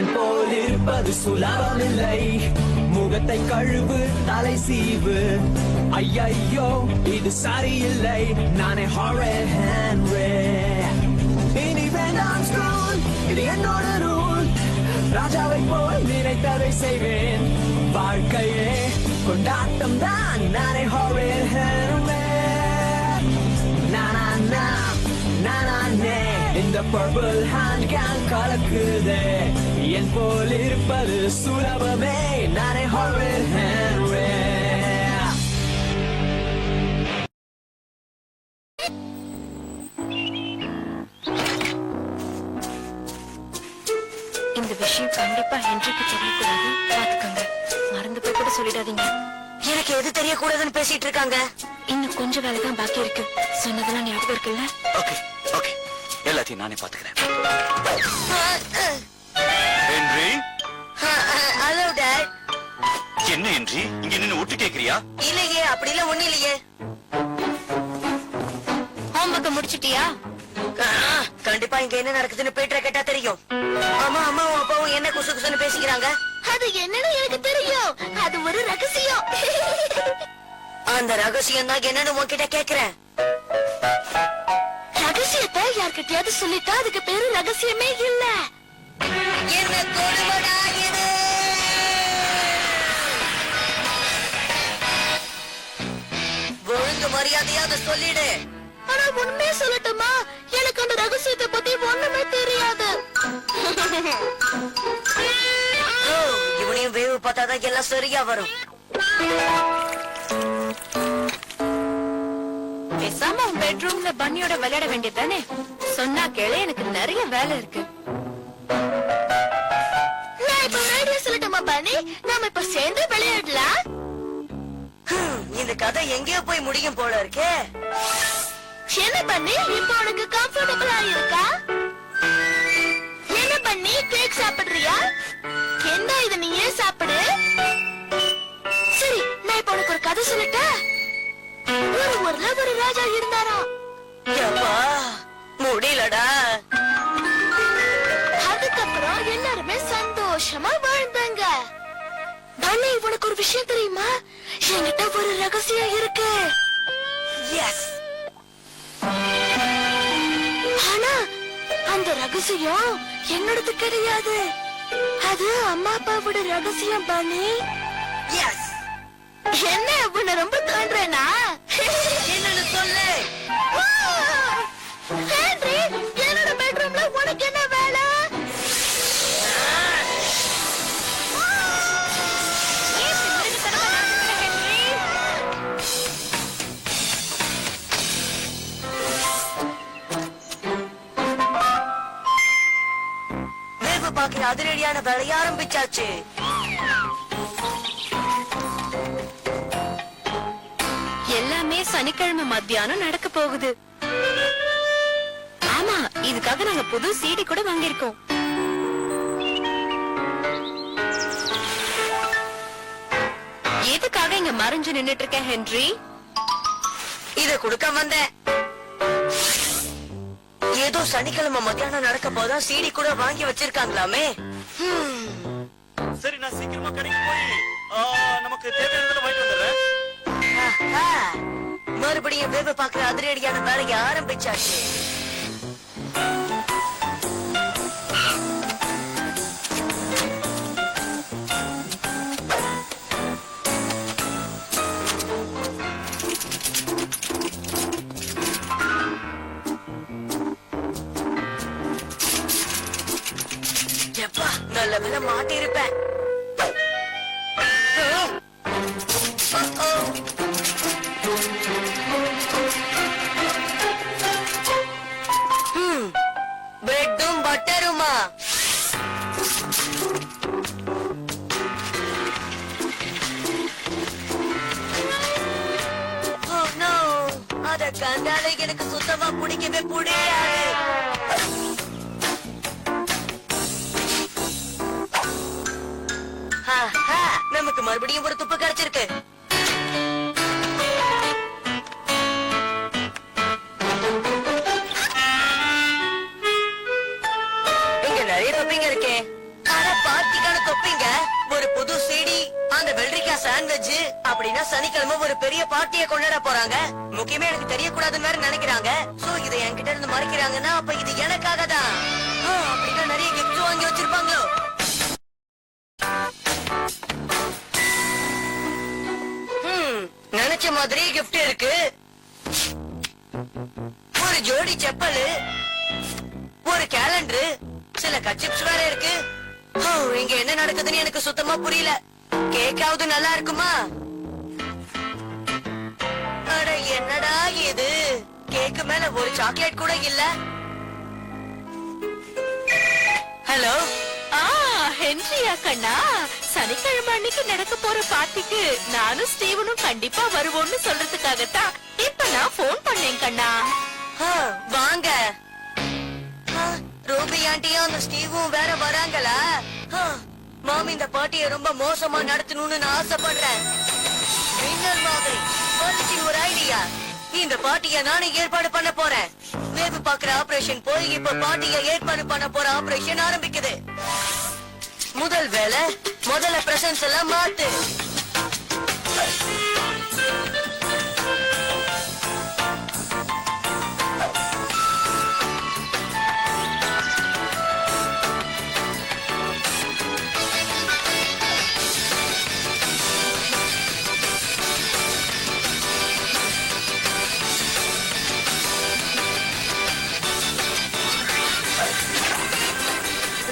என் போல் இருப்பது சுலபமில்லை. முகத்தை கழுவு, தலை சீவு. ஐயோ இது சரியில்லை. நானே ஹாரர் ஹென்றி. இனி வேண்டாம் ஸ்க்ரூல், இது என்னோட ரூல். ராஜாவை போல் நினைத்ததை செய்வேன். வாழ்க்கையே கொண்டாட்டம் தான். நானே ஹாரர் ஹென்றி. இந்த பர்பிள் ஹேண்ட் கேங் கலக்குதே. என் போல் இருப்பது சுலபமே. நானே ஹாரர் ஹென்றி. இந்த விஷயம் கண்டிப்பா ஹென்றிக்கு தெரியக்கூடாது. பாத்துக்கோங்க, மறந்து போய் கூட சொல்லிடாதீங்க. எனக்கு எது தெரியக்கூடாதுன்னு பேசிட்டு இருக்காங்க. இன்னும் கொஞ்சம் வேலைதான் பாக்கி இருக்கு. சொன்னதெல்லாம் ஞாபகம் இருக்குல்ல? ஓகே ஓகே, எல்லாத்தையும் நானே பாத்துக்கிறேன். ஹென்றி. Hello dot. என்ன ஹென்றி, இங்க நின்னு ஒட்டு கேக்குறியா? இல்லையே, அப்படி இல்ல, ஒண்ணு இல்லையே. ஹோம்வொர்க் முடிச்சிட்டியா? கண்டிப்பா இங்க என்ன நடக்குதுன்னு பீட்டரை கேட்டா தெரியும். அம்மா அம்மாவும் அப்பாவும் என்ன குசு குசுன்னு பேசிக்கிறாங்க. அது என்னன்னு எனக்கு தெரியும். அது ஒரு ரகசியம். அந்த ரகசியம் தான் என்னன்னு உன்கிட்ட கேக்குறேன். ரகசியத்தை யார்கிட்டயாவது சொல்லிட்டா அதுக்கு பேரு ரகசியமே இல்ல. என்ன கொடுமடா இது. ஒழுங்கு மரியாதையாவது சொல்லிடு. ஆனா உண்மையே சொல்லட்டுமா, எனக்கு அந்த ரகசியத்தை பத்தி ஒண்ணுமே தெரியாது. இவனையும் வேவு பார்த்தாதான் எல்லாம் சரியா வரும். பேசாம உன் பெட்ரூம்ல பன்னியோட விளையாட வேண்டியதானே? சொன்னா கேளு, எனக்கு நிறைய வேலை இருக்கு. நான் இப்ப ரேடியோ சொல்லட்டுமா பன்னி? நாம இப்ப சேர்ந்து விளையாடலாம். இந்த கதை எங்கேயோ போய் முடியும் போல இருக்கே. என்ன பண்ணி இப்போ உனக்கு கம்ஃபர்டபிளா இருக்கா? என்ன பண்ணி கேக் சாப்பிடுறியா? என்ன இது, நீ ஏன் சாப்பிடு? சரி, நான் இப்போ உனக்கு ஒரு கதை சொல்லட்டா? ஒரு ஊர்ல ஒரு ராஜா இருந்தாராம். முடியலடா. அதுக்கப்புறம் எல்லாருமே சந்தோஷமா வாழ்ந்தாங்க. பண்ணி, உனக்கு ஒரு விஷயம் தெரியுமா? என்கிட்ட ஒரு ரகசியம் இருக்கு. எஸ். ஆனா அந்த ரகசியம் என்னோடது கிடையாது. அது அம்மா அப்பாவோட ரகசியம் பண்ணி. எஸ். என்ன உன்னை ரொம்ப தோன்றேனா? என்னன்னு சொல்லு. ஹென்றி, என்னோட பெட்ரூம்ல உனக்கு என்ன வேலை? வேவு பாக்கிற அதிரடியான வேலைய ஆரம்பிச்சாச்சு. எல்லாமே சனிக்கிழமை மத்தியானம் நடக்க போகுது. ஆமா, இதுக்காக நாங்க புது சிடி கூட வாங்கியிருக்கோம். எதுக்காக இங்க மறைஞ்சு நின்னுட்டு இருக்க ஹென்றி? இத கொடுக்க வந்தேன். ஏதோ சனிக்கிழமை மத்தியானம் நடக்க போதான் சிடி கூட வாங்கி வச்சிருக்காங்களாமே. சரி, நான் சீக்கிரமா கடைக்கு போய் நமக்கு தேவையானதை வாங்கிட்டு வந்துடுறேன். மறுபடியும் வேவு பாக்குற அதிரடியான வேலையை ஆரம்பிச்சாச்சு. எப்பா, நல்ல வேலை மாட்டி இருப்பேன். பிரெட்டும் பட்டருமா? அத கண்டாலே எனக்கு சுத்தமா பிடிக்கவே முடியாது. நமக்கு மறுபடியும் ஒரு துப்பு கிடைச்சிருக்கு. இங்க நிறைய தொப்பிங்க இருக்கே. ஆனா பார்ட்டிக்கான தொப்பிங்க, ஒரு புது சீடி, அந்த வெள்ளரிக்காய் சாண்ட்விச், அப்படின்னா சனிக்கிழமை ஒரு பெரிய பார்ட்டியை கொண்டாட போறாங்க. முக்கியமா எனக்கு தெரியக்கூடாதுன்னு வேற நினைக்கிறாங்க. சோ இதை என்கிட்ட இருந்து மறைக்கிறாங்கன்னா அப்ப இது எனக்காக தான். அப்படின்னா நிறைய கிஃப்ட் வாங்கி வச்சிருப்பாங்களோ? நினைச்ச மாதிரி கிஃப்ட் இருக்கு. ஒரு ஜோடி செப்பல், ஒரு கேலண்டர், சில கச்சிப்ஸ் வேற இருக்கு. இங்க என்ன நடக்குதுன்னு எனக்கு சுத்தமா புரியல. கேக்காவது நல்லா இருக்குமா? அட என்னடா இது, கேக்கு மேல ஒரு சாக்லேட் கூட இல்ல. ஹலோ, ஹென்ரியா கண்ணா, சனிக்கிழமை அன்னைக்கு நடக்க போற பார்ட்டிக்கு நானும் ஸ்டீவனும் கண்டிப்பா வருவோம்னு சொல்றதுக்காகத்தான் இப்ப நான் போன் பண்ணேன் கண்ணா. வாங்க. ரூபி ஆண்டியும் அந்த ஸ்டீவும் வேற வராங்களா? மாமி இந்த பார்ட்டியை ரொம்ப மோசமா நடத்தணும்னு நான் ஆசைப்படுறேன். மின்னல் மாதிரி ஒரு ஐடியா. இந்த பார்ட்டியை நானே ஏற்பாடு பண்ண போறேன். வேவு பாக்குற ஆபரேஷன் போய் இப்ப பார்ட்டியை ஏற்பாடு பண்ண போற ஆபரேஷன் ஆரம்பிக்குது. முதல் வேலை, முதல்ல பிரசன்ஸ் எல்லாம் மாத்து.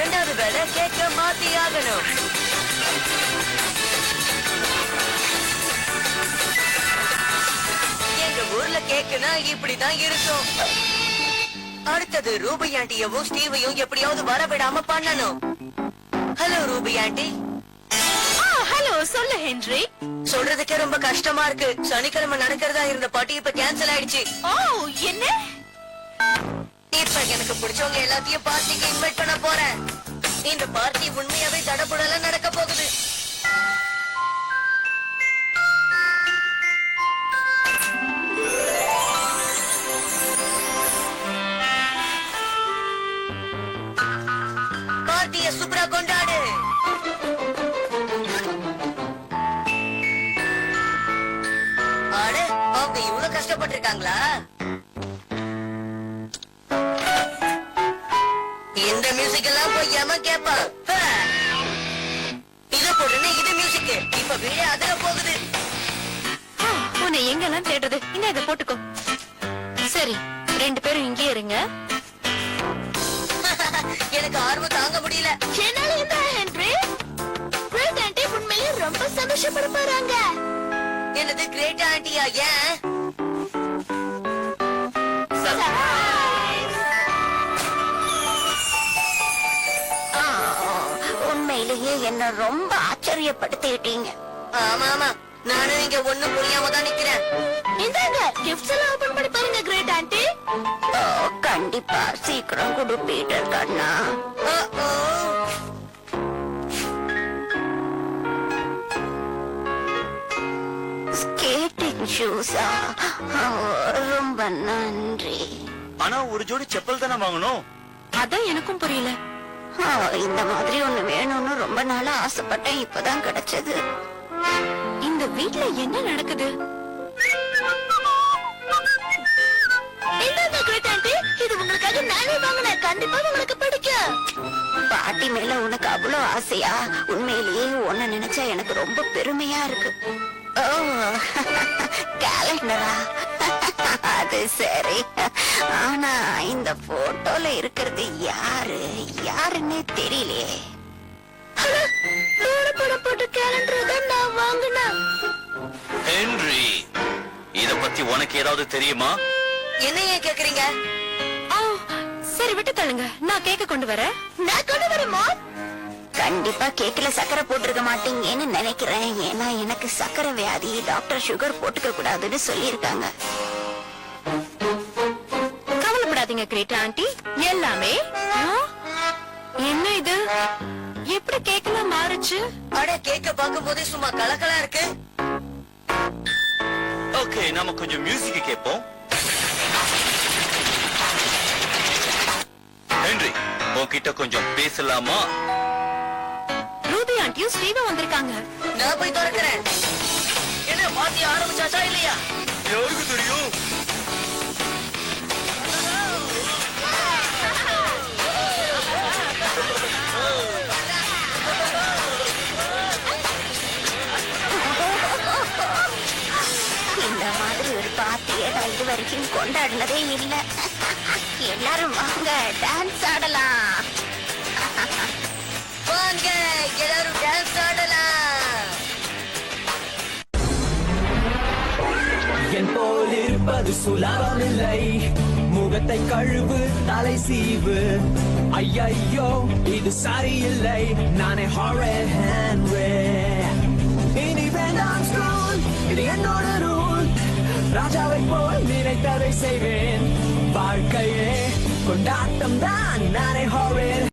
ரெண்டாவது வேலை, கேக்க மாத்தி ஆகணும். எங்க ஊர்ல கேக்குனா இப்படிதான் இருக்கும். அடுத்தது ரூபி ஆண்டியவும் ஸ்டீவையும் எப்படியாவது வரவிடாம பண்ணணும். Hello Ruby aunty. ஹலோ, சொல்லு ஹென்றி. சொல்றதுக்கே ரொம்ப கஷ்டமா இருக்கு. சனிக்கிழமை நடக்கிறதா இருந்த பார்ட்டி இப்ப கேன்சல் ஆயிடுச்சு. என்ன? இப்ப எனக்கு பிடிச்சவங்க எல்லாத்தையும் பார்ட்டிக்கு இன்வைட் பண்ண போறேன். இந்த பார்ட்டி உண்மையாவே தடபுடல நடக்க போகுது. பார்ட்டிய சூப்பரா கொண்டாடு. ஆட, அவங்க இவ்வளவு கஷ்டப்பட்டிருக்காங்களா? இந்த மியூசிக் எல்லாம் போய் எவன் கேப்பான்? இத போடுன்னு இது மியூசிக். இப்ப வீடு அதிர போகுது. உன்னை எங்கெல்லாம் தேடுறது? இன்னும் இதை போட்டுக்கோ. சரி, 2 பேரும் இங்கே இருங்க. எனக்கு ஆர்வம் தாங்க முடியல. என்னால என்ன ஹென்றி? கிரேட் ஆண்டி உண்மையிலே ரொம்ப சந்தோஷப்பட போறாங்க. என்னது கிரேட் ஆண்டியா? ஏன்? உண்மையிலேயே என்ன ரொம்ப ஆச்சரியப்படுத்திட்டீங்க. ஆமா ஆமா, நானும் இங்க ஒண்ணும் புரியாம தான் நிக்கிறேன். இந்தாங்க, கிஃப்ட்ஸ் எல்லாம் ஓபன் பண்ணி பாருங்க கிரேட் ஆண்டி. கண்டிப்பா சீக்கிரம் கொடு பீட்டர் கண்ணா. ஸ்கேட்டிங் ஷூஸா? ரொம்ப நன்றி. ஆனா ஒரு ஜோடி செப்பல் தானே வாங்கணும். அதான் எனக்கும் புரியல. இந்த மாதிரி ஒண்ணு வேணும்னு ரொம்ப நாளா ஆசைப்பட்டேன். இப்பதான் கிடைச்சது. இந்த வீட்ல என்ன நடக்குது? இந்தாங்க கிரேட் ஆண்டி, இது உங்களுக்காக நானே வாங்கினேன். கண்டிப்பா உங்களுக்கு பிடிக்கும். பாட்டி மேல உனக்கு அவ்வளவு ஆசையா? உண்மையிலேயே உன்னை நினைச்சா எனக்கு ரொம்ப பெருமையா இருக்கு. கேலண்டரா? அது சரி. ஆனா இந்த போட்டோல இருக்கிறது யாருன்னே தெரியலையே. படம் போட்ட கேலண்டர் தான் நான் வாங்கினேன். ஹென்றி, இத பத்தி உனக்கு ஏதாவது தெரியுமா? என்ன ஏன் கேக்குறீங்க? சரி, விட்டு தள்ளுங்க. நான் கேக்க கொண்டு வரேன். நான் கொண்டு வரேமா? கண்டிப்பா கேக்ல சக்கரை போட்டிருக்க மாட்டீங்கன்னு நினைக்கிறேன். ஏன்னா எனக்கு சக்கரை வியாதி, டாக்டர் சுகர் போட்டுக்க கூடாதுன்னு சொல்லியிருக்காங்க. கவலைப்படாதீங்க கிரேட் ஆண்டி, எல்லாமே என்ன இது? எப்படி கேக்கலாம் மாறுச்சு? அட, கேக்க பாக்கும் போதே சும்மா கலக்கலா இருக்கு. ஓகே, நாம கொஞ்சம் மியூசிக் கேட்போம். ஹென்றி, உன்கிட்ட கொஞ்சம் பேசலாமா? ரூபி ஆண்டியும் ஸ்டீவும் வந்திருக்காங்க. நான் போய் திறக்கிறேன். என்ன பாத்தி ஆரம்பிச்சாச்சா இல்லையா? யாருக்கு தெரியும்? இந்த மாதிரி ஒரு பார்ட்டியை நான் இது வரைக்கும் கொண்டாடினதே இல்ல. எல்லாரும் வாங்க டான்ஸ் ஆடலாம். வாங்க எல்லாரும் டான்ஸ் ஆடலாம். என் போல் இருப்பது சுலபமில்லை. முகத்தை கழுவு, தலை சீவு. ஐயையோ இது சரியில்லை. நானே ஹாரர் ஹென்றி. இனி வேண்டாம் ஸ்கூல், இது என்னோட ரூல். ராஜாவை போல் நினைத்ததை செய்வேன். வாழ்க்கையே கொண்டாட்டம் தான். நானே ஹாரர்